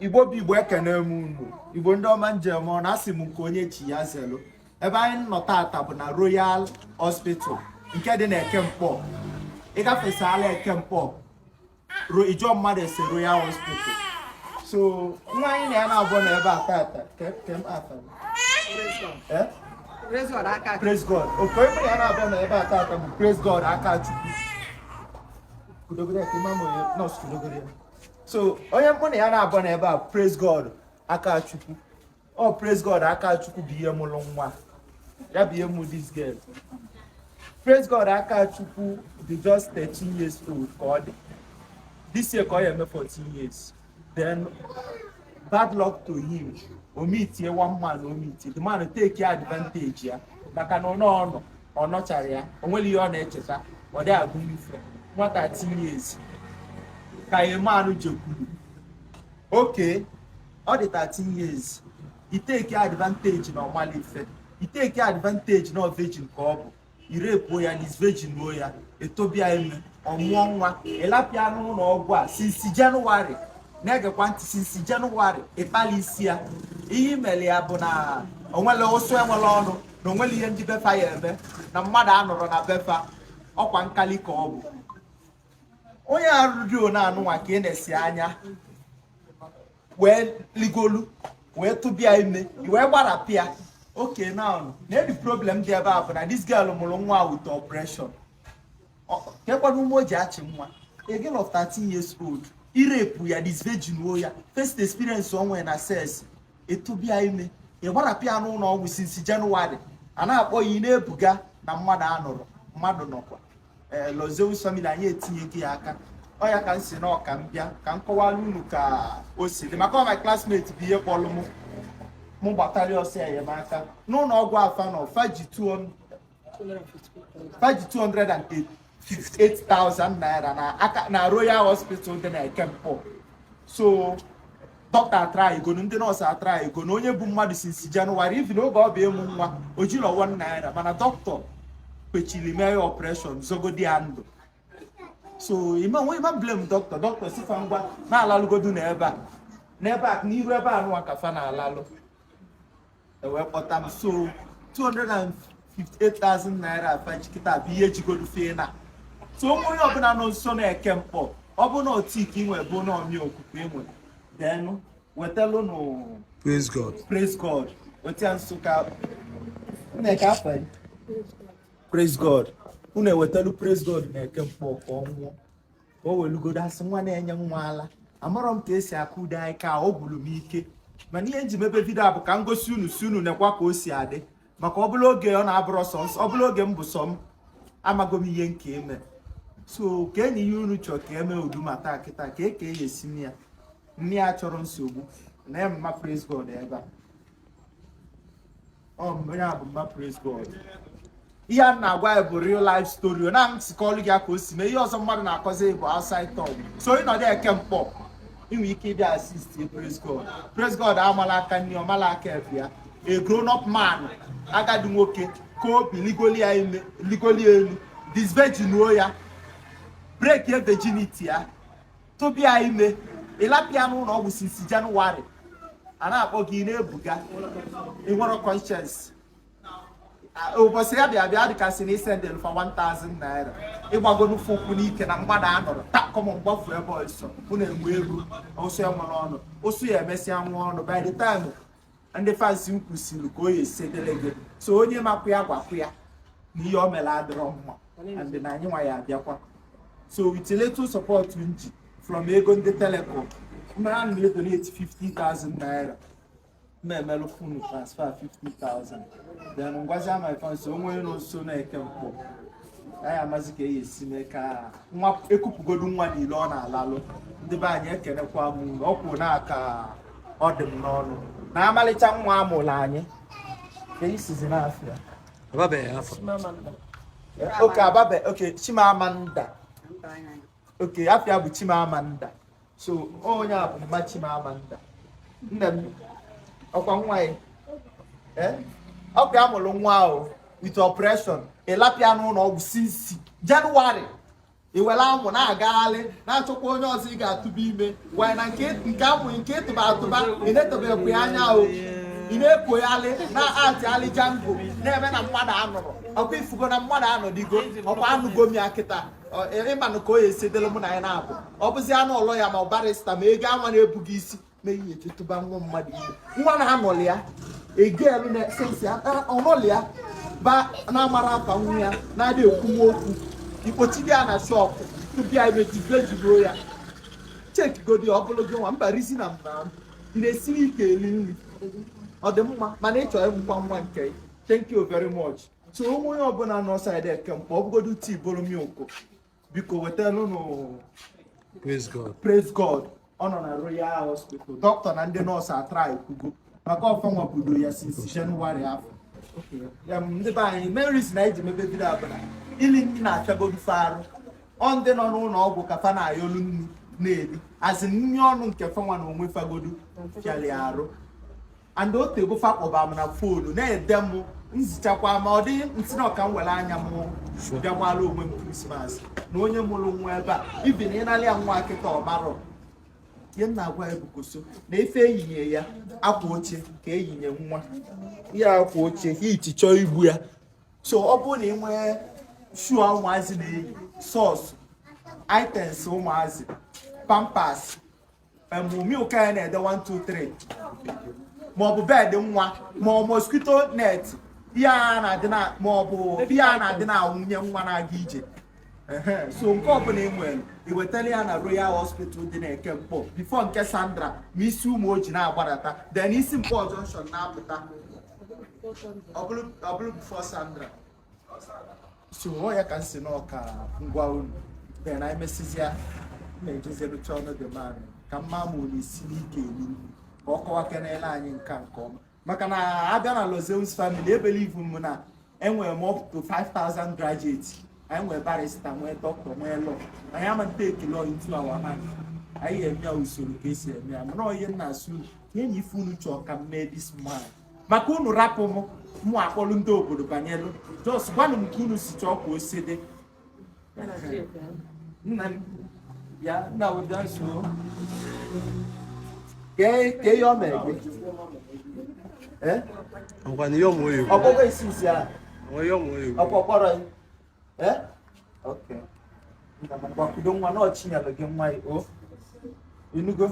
Igbo bụ Igbo ekene m unu. Igbo ndị ọma njem ọ na-asị m nke onye chi ya zelu. Ebe anyị nọ tata bụ na Royal Hospital nke dị na Ekemkpọ. Ịgafesala Ekemkpọ ịjụọ mmadụ ese Royal Hospital. So nwa anyị na ya na-abụọ na ebe a tata Praise God. Okay, ebe ya na-abụọ na ebe a tata bụ Praise God aka Chukwu. So onye mkpụ na ya na-abụọ na ebe a Praise God aka Chukwu. Oh, Praise God aka Chukwu bụ ihe mụrụ nwa. Ya bụ ihe mụ this girl. Praise God aka Chukwu dị just 13 years old ka ọ dị. This year ka ọ ya eme 14 years. Then bad luck to him. Omitie one man omitie. The man take advantage ya. Maka na ọ nọchara ya. O nwere ihe ọ na-echeta. Ọ dị agụ ife. Nwata 13 years. Ka Emmanuel jekwuru. Okay. Ọ dị 13 years. He take advantage na ọmali ife. He take advantage na virgin ka ọ bụ. Irepuo ya na is virgin o ya. Etobia eme. Ọmụọ nwa. Elapịa n'ụlọ ọgwụ a since January. Na-egekwa ntị since January ịkpali isi ya. Ihe imele ya bụ na onwele ụsụ enwele ọnụ na onwele ihe ndị befa ya eme na mmadụ anọrọ na befa ọkwa nkali ka ọ bụ. Onye arụdio na-anụnwa ka ị na-esi anya wee ligolu wee tụbịa ime wee gbarapịa. Okay, now the problem dị ebe a bụ na this girl mụrụ nwa with operation. Kekwana ume o ji achị nwa. A girl of 13 years old. Irepu ya this virgin o ya. First experience onwe na sex. Etụbịa ime. Ịgbarapịa n'ụlọ ọgwụ since January. A na-akpọ ya na-ebuga na mmadụ anọrọ. Mmadụ nọkwa. Lozeus family anyị etinye gị aka. Ọ ya ka m si na ọka m bịa ka m kọwara unu ka o si dị. Maka my classmate bụ ihe kpọrọ mụ gbatara ọsọ enyemaka. N'ụlọ ọgwụ afa nọ faji 258,000 naira na Royal Hospital dị na Ekemkpọ. So doctor try ego ndị nọọsụ atry ego na onye bụ mmadụ since January even oge ọ bụ emu nwa o jiri 1 naira mana doctor kwechiri mee operation zogodi ya ndụ. So nwe ima blame doctor sifa ngwa na-alalụgodu n'ebe a n'iru ebe a nụwa kafa na-alalụ wee kpọta m. So 258,000 naira afajikịta bụ ihe jigodu fee na. So onye ọbụla nọ nso na Ekemkpọ ọ bụ na otiki inwe bụ na ọmị okuku inwe then wetalụ no Praise God weta Nsụka nneka afọ Praise God unu ewetalu Praise God na Ekemkpọ ka ọ nwụọ ka o welugodo asị nwa na-enye nwa ala. Amarọ m ka esi akụdo anyị ka ọ gwụrụ m ike mana ihe nji mebe vidio a bụ ka m gosi unu si unu nekwa ka o si adị maka ọ bụla oge ọ na-abụrọ sọ ọ bụla oge m bụ sọ m amago m ihe nke eme. So ka enyi ihe unu chọrọ ka eme udu mata kịta ka eke ya esi nne ya chọrọ nsogbu na ya mma Praise God ebe a. Onye a bụ mma Praise God. Ihe a na-agwa ya bụ real life story na m sikọlụ gị ka o si mee ihe ọzọ mmadụ na-akọzi bụ outside talk. So ị nọ dị Ekemkpọ inwe ike ịbịa assist Praise God. Praise God amala aka nri ọmala aka efe ya. A grown up man agadi nwoke ka obi ligoli ya ime ligoli elu this virgin o ya break your virginity ya tụbịa ime ịlapịa n'ụlọ ọgwụ since January a na-akpọ gị na-ebuga ịnwere conscience. Ụbọchị ya bịa dịkasị na isendel for 1,000 naira ịgbagonu fokwu n'ike na mgbada anọrọ takọm mgbafu ebe ọsọ unu enwe ego osu enwere ọnụ osu ya emesịa nwa ọnụ by the time ndị fansi kwụsịrị ka o ya esedele gị. So onye makwa ya gwakwa ya na ihe o mere adịrọ mma and na anyị nwa ya abịakwa. So with little support nji from ego ndị telecom mmara na donate 50,000 naira mmemelu funu transfer 50,000 then ngwazi my fans onwe no so na Ekemkpọ anyị amazi ka esi mee ka nwa ekupụgodu nwa niile ọ na-alalụ. Ndị be anyị ekenekwa m ọkwụ n'aka ọ dị m n'ọnụ na amalịcha nwa amụrụ anyị ka isizi n'afịa Chimamanda. Okay, afịa bụ Chimamanda. So onye a bụ mma Chimamanda. Nne m ọkwa nwa ya ọkwa amụrụ nwa ahụ with operation ịlapịa n'ụlọ ọgwụ since January iwere amụ na-agagharị na-achọkwa onye ọzọ ị ga-atụba ime wee na nke amụ nke ịtụba atụba ị na-etobekwa ya anya o ị na-ekoghalị na-atịghalị jango na-eme na mmadụ anụrụ ọkwa ifugo na mmadụ anọdịgo ọkwa anụgo m ya kịta ịmanụ ka o ya esedelu mụ na ya na-abụ ọ bụzi anụ ụlọ ya ma ọ barịsta ma ego anwa na-ebughị isi ma ihe etụba nwa mmadụ ime nwa na-anọlị ya egelu na-esensi ọnọlị ya ba na-amara afa nwa ya na-adị ekwuwa okwu ikpochi ya na shọpụ tụbịa imejibe jiburo ya chekigodi ọ bụrụ gị nwa mba rizi na mba ị na-esiri ike eri nri ọ dị mma mana ị chọrọ ịmụkwa nwa nke thank you very much so ụmụ onye ọbụla nọ saịdị eke mkpa ọ bụgodu tii bụrụ milk biko wetalụ nụ praise god ọ nọ na Royal Hospital dọkịta na ndị nọọsụ atra ekwugo maka ọfanwa budo ya since Jenụwarị afọ ya ndị be anyị meris na eji mebe bido abụla ili nri na-achagodu farụ ọ ndị nọ n'ụlọ ọgwụ ka fa na-ayọlu nri na-eri azị nri ọnụ nke fanwa na onwe fagodu fiali arụ and otego fa kpọba m na foonu na-ede m nzichakwa ma ọ dị nsị na ọka m were anya m bịakwala onwe m krismas na onye mụrụ nwa ebe a ibi na ịnalị ya nwa kịta ọmarọ ihe m na-agwa ya bukoso na efe eyinye ya akwa oche ka eyinye nwa ya akwa oche hiti chọọ igbu ya so ọ bụrụ na ị nwee shua ụmụazị na-eyi sọsụ items ụmụazị pampas milk ya na-ede 1 2 3 maọbụ bedị nwa maọbụ mosquito net ihe a na-adị na maọbụ ihe a na-adị na nwunye nwa na-aga ije so nke ọbụla ị nwere iwetara ya na Royal Hospital dị na Eke Mkpọ bifo nke Sandra ma isi ụmụ oji na-agbadata then isi Mkpọ junction na-apụta ọ bụrụ bifo Sandra so ọ ya ka m si n'ọka ngwa unu then anyị mesizia na-ejezerucha ọnụ dị mmanụ ka mma ma unu isi n'ike elu ka ọ kọwa kenele anyị nke ọma maka na abịa na Lozeus family ebelieve m na enwere m up to 5,000 graduates anyị nwere barista nwee dọkịta nwee lọ anyị ama take law into our hand anyị eme ya usoro ka esi eme ya mana onye nna asụ ihe na ife unu chọọ ka m mee this man maka unu rapụ mụ akpọlụ ndị obodo banyelu just gwanụ m ka unu si chọọ ka o si dị nna m ya nna webịa nso ke ihe ọ mere gị ọkpọkọ isi a ọkpọkpọrọ okay gbakwudo nwa na ọchinyere gị nwa o inugo